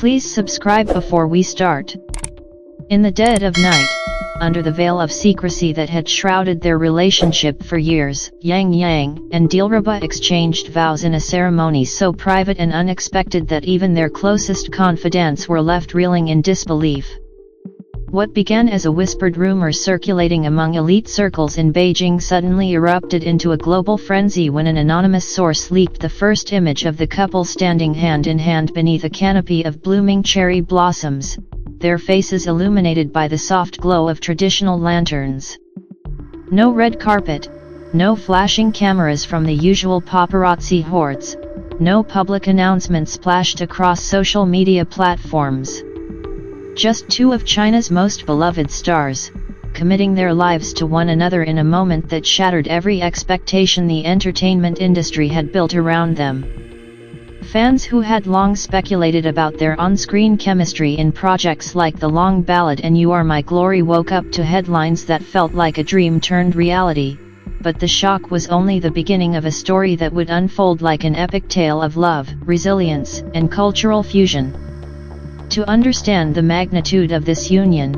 Please subscribe before we start. In the dead of night, under the veil of secrecy that had shrouded their relationship for years, Yang Yang and Dilraba exchanged vows in a ceremony so private and unexpected that even their closest confidants were left reeling in disbelief. What began as a whispered rumor circulating among elite circles in Beijing suddenly erupted into a global frenzy when an anonymous source leaked the first image of the couple standing hand in hand beneath a canopy of blooming cherry blossoms, their faces illuminated by the soft glow of traditional lanterns. No red carpet, no flashing cameras from the usual paparazzi hordes, no public announcements splashed across social media platforms. Just two of China's most beloved stars, committing their lives to one another in a moment that shattered every expectation the entertainment industry had built around them. Fans who had long speculated about their on-screen chemistry in projects like The Long Ballad and You Are My Glory woke up to headlines that felt like a dream turned reality, but the shock was only the beginning of a story that would unfold like an epic tale of love, resilience, and cultural fusion. To understand the magnitude of this union,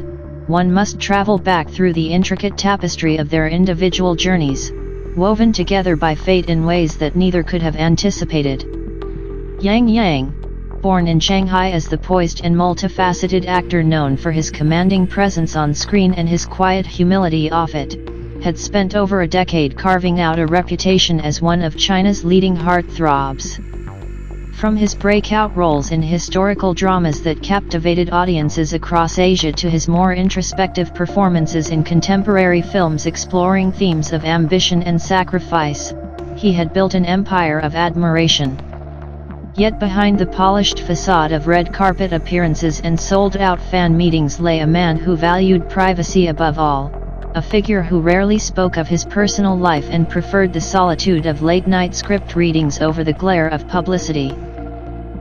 one must travel back through the intricate tapestry of their individual journeys, woven together by fate in ways that neither could have anticipated. Yang Yang, born in Shanghai as the poised and multifaceted actor known for his commanding presence on screen and his quiet humility off it, had spent over a decade carving out a reputation as one of China's leading heartthrobs. From his breakout roles in historical dramas that captivated audiences across Asia to his more introspective performances in contemporary films exploring themes of ambition and sacrifice, he had built an empire of admiration. Yet behind the polished facade of red carpet appearances and sold-out fan meetings lay a man who valued privacy above all, a figure who rarely spoke of his personal life and preferred the solitude of late-night script readings over the glare of publicity.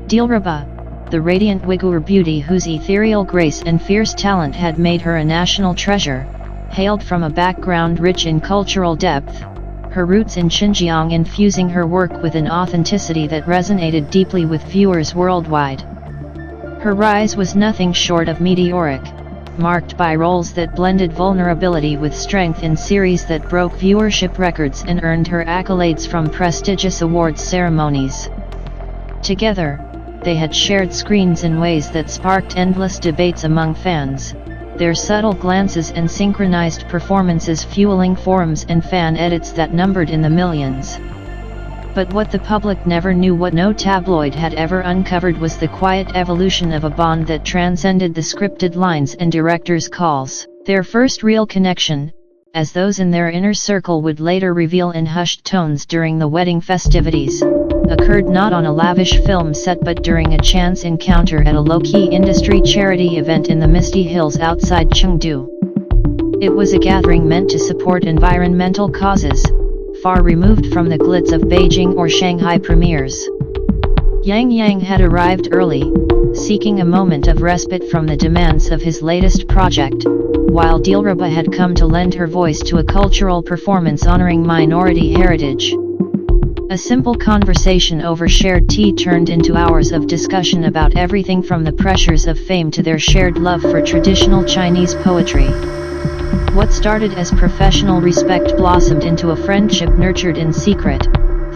Dilraba, the radiant Uyghur beauty whose ethereal grace and fierce talent had made her a national treasure, hailed from a background rich in cultural depth, her roots in Xinjiang infusing her work with an authenticity that resonated deeply with viewers worldwide. Her rise was nothing short of meteoric, marked by roles that blended vulnerability with strength in series that broke viewership records and earned her accolades from prestigious awards ceremonies. Together, they had shared screens in ways that sparked endless debates among fans, their subtle glances and synchronized performances fueling forums and fan edits that numbered in the millions. But what the public never knew, what no tabloid had ever uncovered, was the quiet evolution of a bond that transcended the scripted lines and directors' calls. Their first real connection, as those in their inner circle would later reveal in hushed tones during the wedding festivities, occurred not on a lavish film set but during a chance encounter at a low-key industry charity event in the misty hills outside Chengdu. It was a gathering meant to support environmental causes, far removed from the glitz of Beijing or Shanghai premieres. Yang Yang had arrived early, seeking a moment of respite from the demands of his latest project, while Dilraba had come to lend her voice to a cultural performance honoring minority heritage. A simple conversation over shared tea turned into hours of discussion about everything from the pressures of fame to their shared love for traditional Chinese poetry. What started as professional respect blossomed into a friendship nurtured in secret,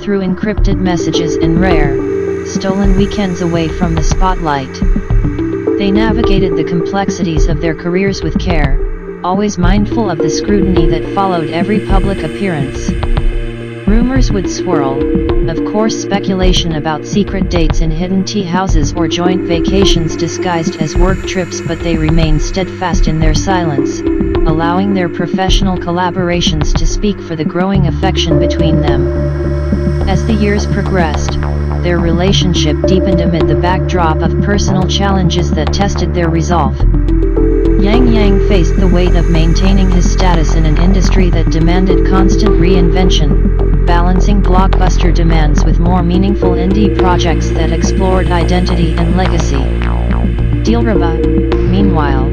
through encrypted messages and rare, stolen weekends away from the spotlight. They navigated the complexities of their careers with care, always mindful of the scrutiny that followed every public appearance. Rumors would swirl, of course speculation about secret dates in hidden tea houses or joint vacations disguised as work trips, but they remained steadfast in their silence, allowing their professional collaborations to speak for the growing affection between them. As the years progressed, their relationship deepened amid the backdrop of personal challenges that tested their resolve. Yang Yang faced the weight of maintaining his status in an industry that demanded constant reinvention, balancing blockbuster demands with more meaningful indie projects that explored identity and legacy. Dilraba, meanwhile,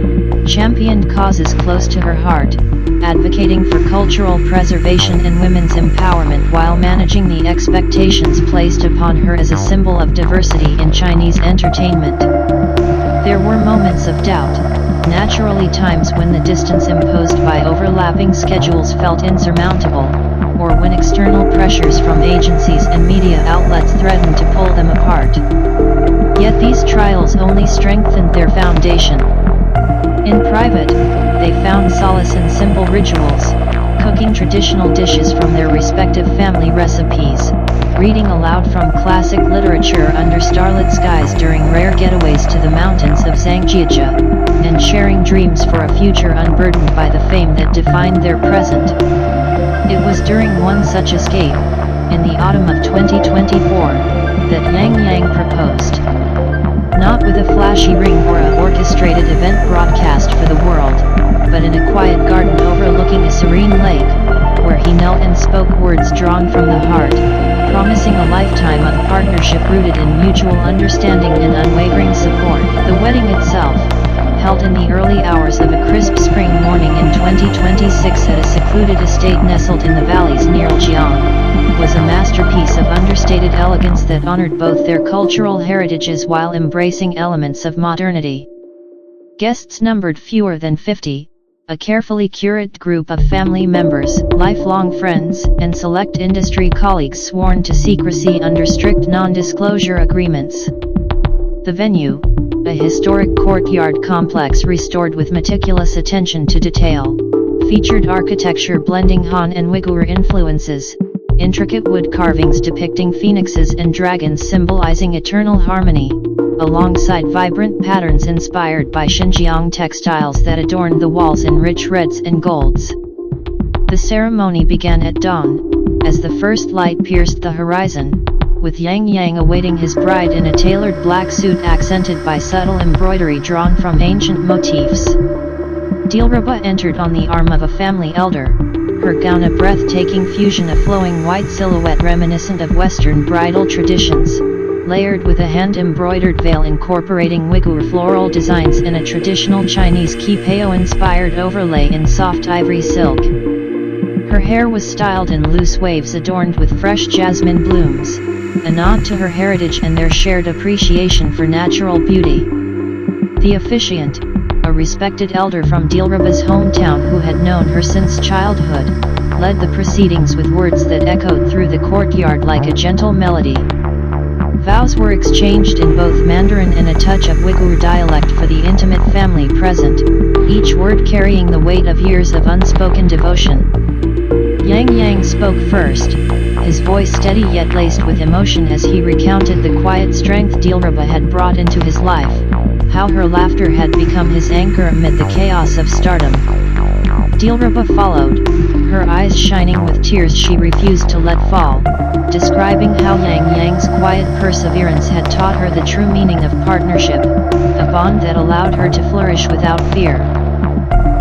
championed causes close to her heart, advocating for cultural preservation and women's empowerment while managing the expectations placed upon her as a symbol of diversity in Chinese entertainment. There were moments of doubt, naturally times when the distance imposed by overlapping schedules felt insurmountable, or when external pressures from agencies and media outlets threatened to pull them apart. Yet these trials only strengthened their foundation. In private, they found solace in simple rituals, cooking traditional dishes from their respective family recipes, reading aloud from classic literature under starlit skies during rare getaways to the mountains of Zhangjiajie, and sharing dreams for a future unburdened by the fame that defined their present. It was during one such escape, in the autumn of 2024, that Yang Yang proposed. Not with a flashy ring or a orchestrated event broadcast for the world, but in a quiet garden overlooking a serene lake, where he knelt and spoke words drawn from the heart, promising a lifetime of partnership rooted in mutual understanding and unwavering support. The wedding itself, held in the early hours of a crisp spring morning in 2026 at a secluded estate nestled in the valleys near Lijiang, was a masterpiece of understated elegance that honored both their cultural heritages while embracing elements of modernity. Guests numbered fewer than 50, a carefully curated group of family members, lifelong friends, and select industry colleagues sworn to secrecy under strict non-disclosure agreements. The venue, a historic courtyard complex restored with meticulous attention to detail, featured architecture blending Han and Uyghur influences, intricate wood carvings depicting phoenixes and dragons symbolizing eternal harmony, alongside vibrant patterns inspired by Xinjiang textiles that adorned the walls in rich reds and golds. The ceremony began at dawn, as the first light pierced the horizon, with Yang Yang awaiting his bride in a tailored black suit accented by subtle embroidery drawn from ancient motifs. Dilraba entered on the arm of a family elder, her gown a breathtaking fusion of flowing white silhouette reminiscent of Western bridal traditions, layered with a hand-embroidered veil incorporating Uyghur floral designs and a traditional Chinese kipao-inspired overlay in soft ivory silk. Her hair was styled in loose waves adorned with fresh jasmine blooms, a nod to her heritage and their shared appreciation for natural beauty. The officiant, a respected elder from Dilraba's hometown who had known her since childhood, led the proceedings with words that echoed through the courtyard like a gentle melody. Vows were exchanged in both Mandarin and a touch of Uyghur dialect for the intimate family present, each word carrying the weight of years of unspoken devotion. Yang Yang spoke first, his voice steady yet laced with emotion as he recounted the quiet strength Dilraba had brought into his life, how her laughter had become his anchor amid the chaos of stardom. Dilraba followed, her eyes shining with tears she refused to let fall, describing how Yang Yang's quiet perseverance had taught her the true meaning of partnership, a bond that allowed her to flourish without fear.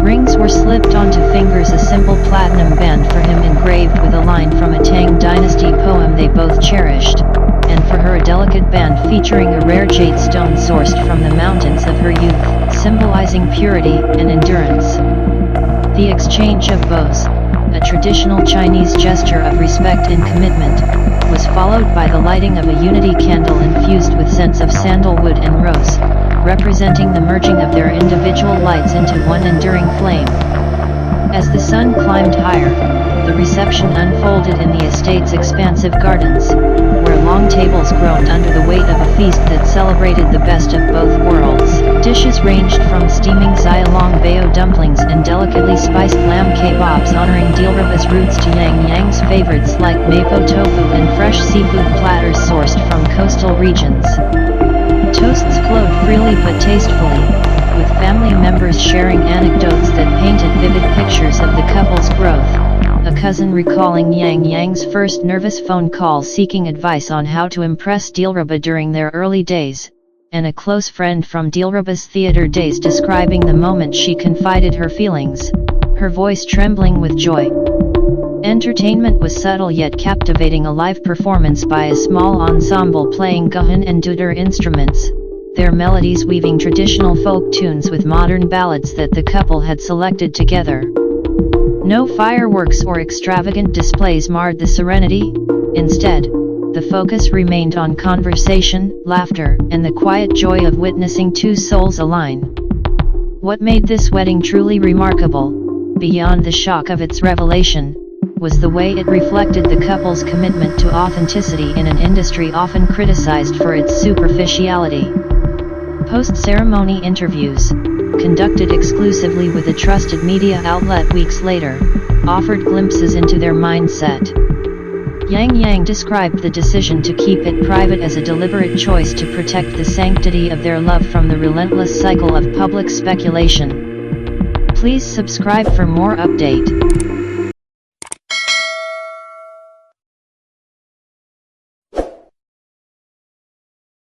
Rings were slipped onto fingers, a simple platinum band for him engraved with a line from a Tang dynasty poem they both cherished, and for her a delicate band featuring a rare jade stone sourced from the mountains of her youth, symbolizing purity and endurance. The exchange of bows, a traditional Chinese gesture of respect and commitment, was followed by the lighting of a unity candle infused with scents of sandalwood and rose, representing the merging of their individual lights into one enduring flame. As the sun climbed higher, the reception unfolded in the estate's expansive gardens, where long tables groaned under the weight of a feast that celebrated the best of both worlds. Dishes ranged from steaming Xiaolong bao dumplings and delicately spiced lamb kebabs honoring Dilraba's roots to Yang Yang's favorites like mapo tofu and fresh seafood platters sourced from coastal regions. Toasts flowed freely but tastefully, with family members sharing anecdotes that painted vivid pictures of the couple's growth, a cousin recalling Yang Yang's first nervous phone call seeking advice on how to impress Dilraba during their early days, and a close friend from Dilraba's theater days describing the moment she confided her feelings, her voice trembling with joy. Entertainment was subtle yet captivating, a live performance by a small ensemble playing gahan and dudar instruments, their melodies weaving traditional folk tunes with modern ballads that the couple had selected together. No fireworks or extravagant displays marred the serenity, instead, the focus remained on conversation, laughter, and the quiet joy of witnessing two souls align. What made this wedding truly remarkable, beyond the shock of its revelation, was the way it reflected the couple's commitment to authenticity in an industry often criticized for its superficiality. Post-ceremony interviews, conducted exclusively with a trusted media outlet weeks later, offered glimpses into their mindset. Yang Yang described the decision to keep it private as a deliberate choice to protect the sanctity of their love from the relentless cycle of public speculation. Please subscribe for more update.